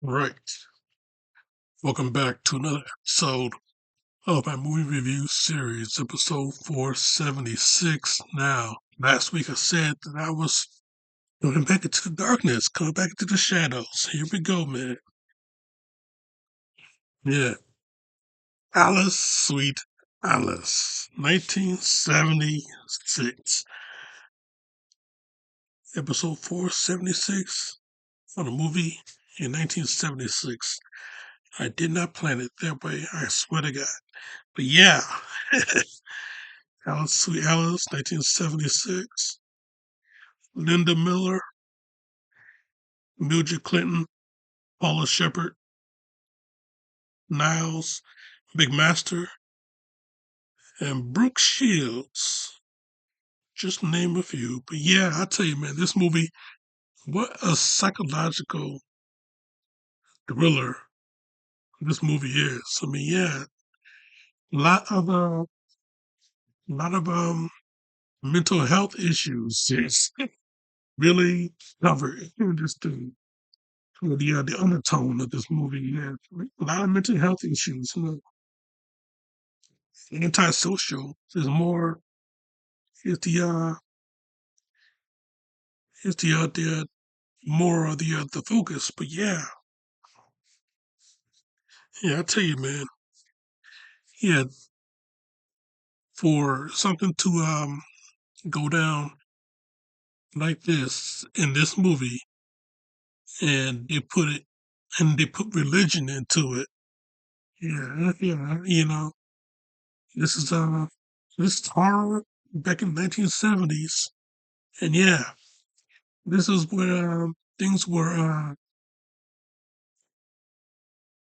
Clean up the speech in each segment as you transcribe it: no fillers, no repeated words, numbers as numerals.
Right. Welcome back to another episode of my movie review series, episode 476. Now, last week I said that I was coming back into the darkness, coming back into the shadows. Here we go, man. Yeah. Alice, Sweet Alice, 1976. Episode 476 on a movie in 1976. I did not plan it that way, I swear to God. But yeah. Alice, Sweet Alice, 1976. Linda Miller, Mildred Clinton, Paula Shepard, Niles, Big Master, and Brooke Shields. Just to name a few. But yeah, I tell you, man, this movie, what a psychological thriller this movie is. I mean, yeah, a lot of mental health issues is really covered in this thing. The undertone of this movie, yeah, a lot of mental health issues. Antisocial is more is the more of the focus. But yeah, yeah, I tell you, man, yeah, for something to go down like this in this movie, and they put religion into it. Yeah, yeah, this is this is horror back in 1970s, and yeah, this is where things were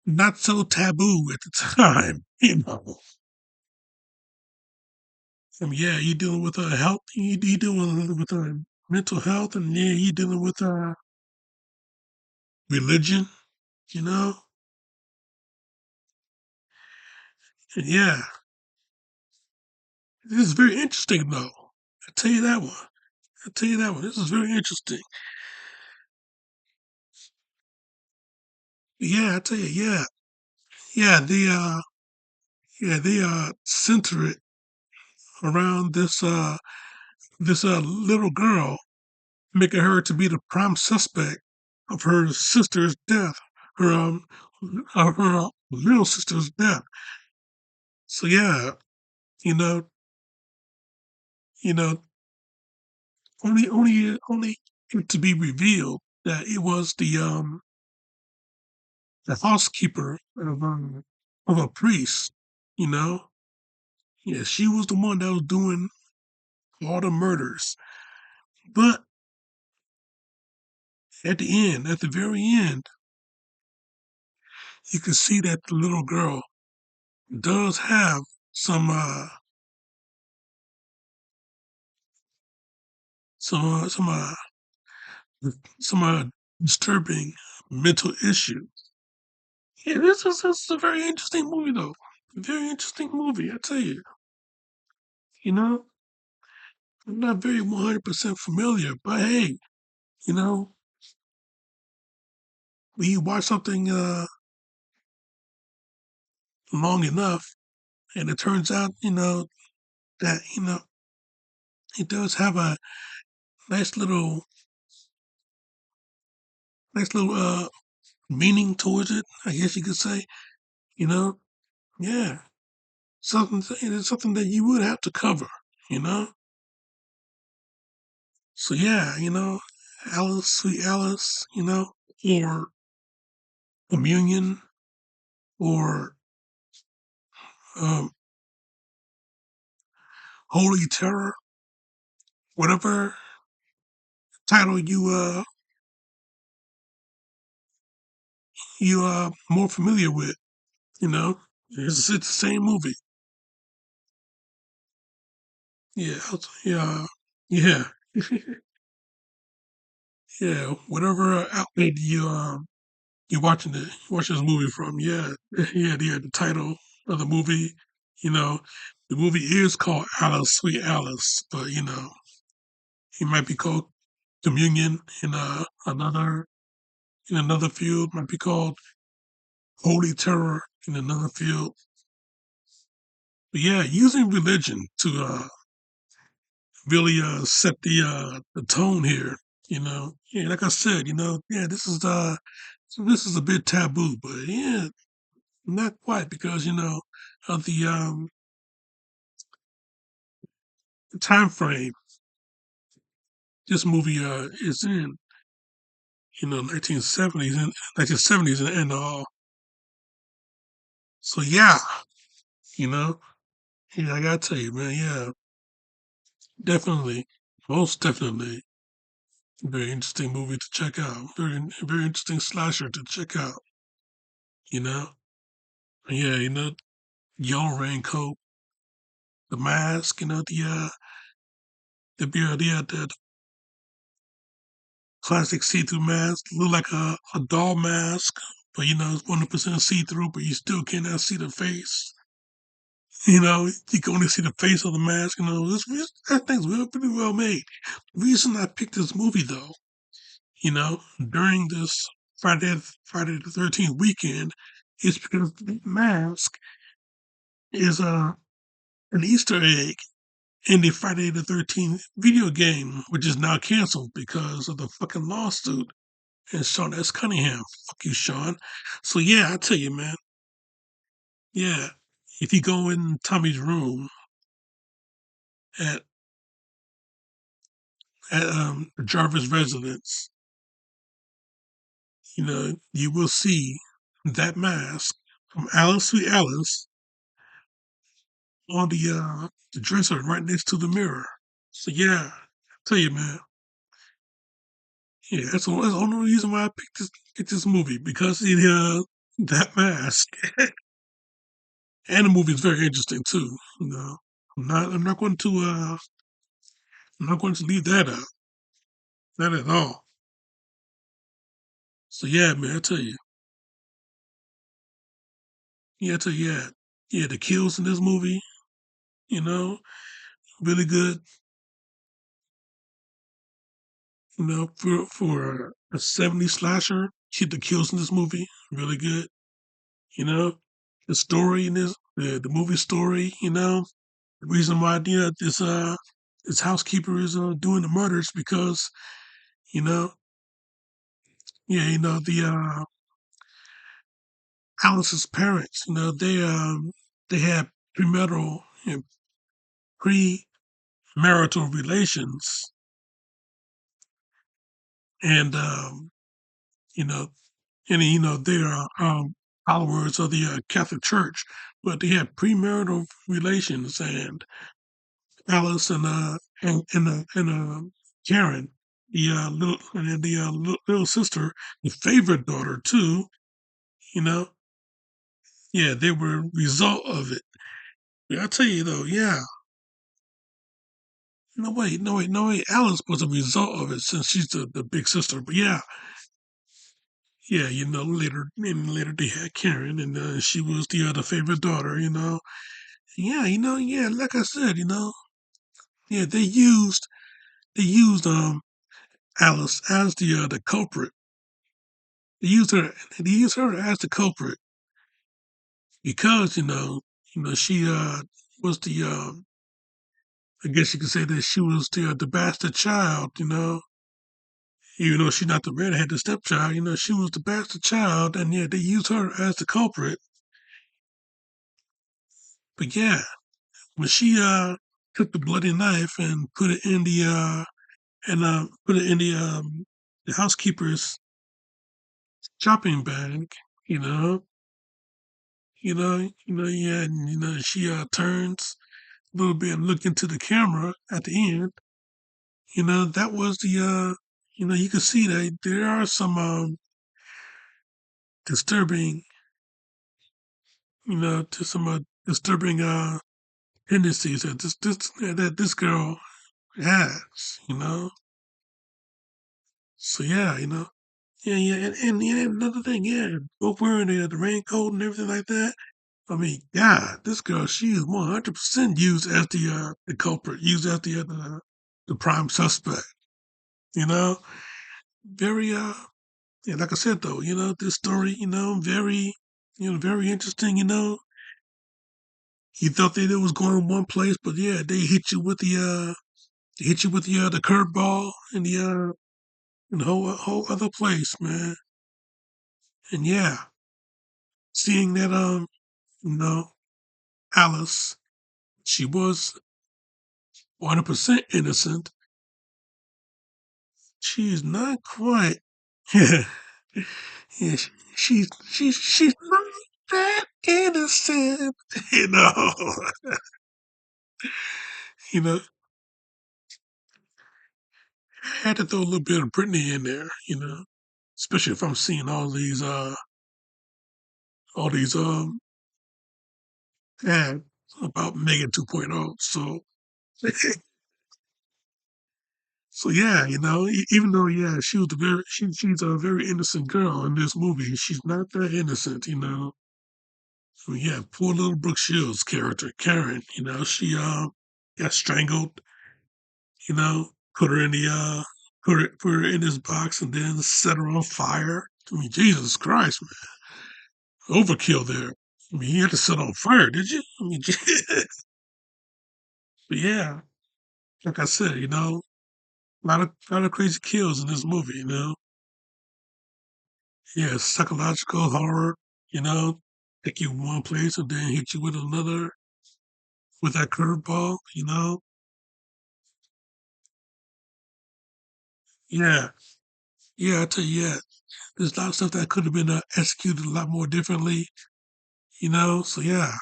not so taboo at the time. Yeah, you dealing with health, you dealing with mental health, and yeah, you dealing with religion, you know. And yeah, this is very interesting, though. I tell you that one. I tell you that one. This is very interesting. Yeah, I tell you, yeah, yeah. They center it around this little girl, making her to be the prime suspect of her sister's death, her her little sister's death. So yeah, you know, you know, only to be revealed that it was the housekeeper of a priest. You know, yeah, she was the one that was doing all the murders. But at the end, at the very end, you can see that the little girl does have some uh some uh, some uh, some disturbing mental issue. Yeah, this is a very interesting movie, though. A very interesting movie, I tell you. You know, I'm not very 100% familiar, but hey, you know, when you watch something long enough, and it turns out, that it does have a nice little, nice little meaning towards it. I guess you could say. You know, yeah, it is something that you would have to cover. You know, so yeah, Alice, Sweet Alice, or Communion, or um, Holy Terror, whatever title you more familiar with. You know, it's the same movie. Yeah, yeah, yeah, yeah. Whatever outlet you watching this movie from. Yeah, yeah, the title of the movie. You know, the movie is called Alice, Sweet Alice, but it might be called Communion in another. in another field might be called holy terror in another field. But yeah, using religion to really set the tone here. Yeah, like I said, yeah, this is a bit taboo, but yeah, not quite because of the time frame this movie is in. 1970s and all. So yeah, you know, yeah, I gotta tell you, man, yeah, definitely, most definitely, very interesting movie to check out. Very interesting slasher to check out. You know, yeah, Yellow Raincoat, The Mask, the classic see-through mask, look like a doll mask, but it's 100% see-through, but you still cannot see the face. You can only see the face of the mask. That thing's pretty well made. The reason I picked this movie, though, during this Friday the 13th weekend, is because the mask is an Easter egg in the Friday the 13th video game, which is now canceled because of the fucking lawsuit. And Sean S. Cunningham, fuck you, Sean. So yeah, I tell you, man, yeah, if you go in Tommy's room at Jarvis' residence, you will see that mask from Alice Sweet Alice on the dresser right next to the mirror. So yeah, I tell you, man, yeah, that's the only reason why I picked this movie because that mask, and the movie is very interesting too. I'm not going to I'm not going to leave that out, not at all. So yeah, man, I tell you, yeah, yeah, the kills in this movie, you know, really good. For a 70s slasher, the kills in this movie really good. You know, the story in the movie story. The reason why this housekeeper is doing the murders because you know, yeah, the Alice's parents. They had premarital you know, premarital relations, and you know they are followers of the Catholic Church, but they had premarital relations, and Alice and Karen, the little and the little sister, the favorite daughter too. You know, yeah, they were a result of it. Yeah, I tell you though, yeah. No wait, no wait, no wait. Alice was a result of it since she's the big sister. But yeah, yeah, later they had Karen, and she was the favorite daughter. Yeah, yeah, like I said, yeah, they used Alice as the culprit. They used her as the culprit because she was the I guess you could say that she was the bastard child. Even though she's not the redhead, the stepchild. She was the bastard child, and yeah, they used her as the culprit. But yeah, when she took the bloody knife and put it in the housekeeper's shopping bag, you know, yeah, and she turns a little bit and look into the camera at the end. That was you can see that there are some disturbing, to some disturbing tendencies that this girl has, you know. So yeah, yeah, yeah, and yeah, another thing, yeah, both wearing the raincoat and everything like that. I mean, God, this girl, she is 100% used as the culprit, used as the prime suspect. You know, very Yeah, like I said though, this story, very, very interesting. You thought that it was going one place, but yeah, they hit you with the curveball and the whole other place, man. And yeah, seeing that you know, Alice, she was 100% innocent. She is not quite. Yeah, yeah. She's not that innocent. You know, you know. Had to throw a little bit of Britney in there. Especially if I'm seeing all these ads about Megan 2.0. So so yeah, even though yeah, she's a very innocent girl in this movie, she's not that innocent. So yeah, poor little Brooke Shields character, Karen, she got strangled, put her in the put her in this box and then set her on fire. I mean, Jesus Christ, man. Overkill there. I mean, you had to set on fire, did you? I mean, but yeah, like I said, a lot of crazy kills in this movie. Yeah, psychological horror, you know, take you one place and then hit you with another with that curveball. Yeah, yeah, I tell you, yeah, there's a lot of stuff that could have been executed a lot more differently. So yeah,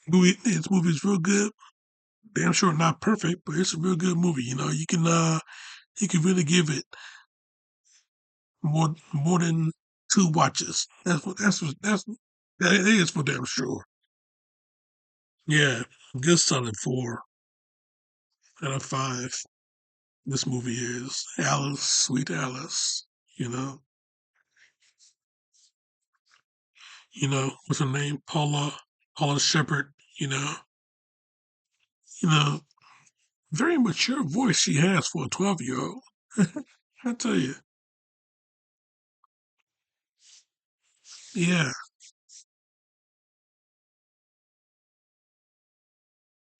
this movie is real good. Damn sure not perfect, but it's a real good movie. You can really give it more than two watches. That is for damn sure. Yeah, good solid 4 out of 5. This movie is Alice, Sweet Alice. You know, what's her name? Paula Shepherd. You know, you know, very mature voice she has for a 12-year-old. I tell you, yeah,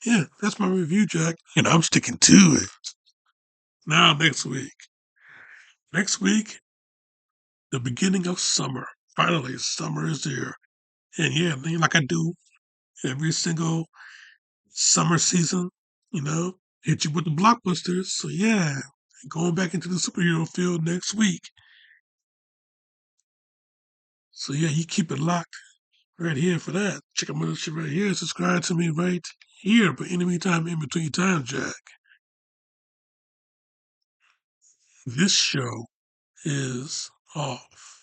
yeah. That's my review, Jack, and I'm sticking to it. Now next week, the beginning of summer. Finally, summer is here, and yeah, man, like I do every single summer season, hit you with the blockbusters. So yeah, going back into the superhero field next week. So yeah, you keep it locked right here for that. Check out my other shit right here. Subscribe to me right here. But in the meantime, in between time, Jack, this show is off.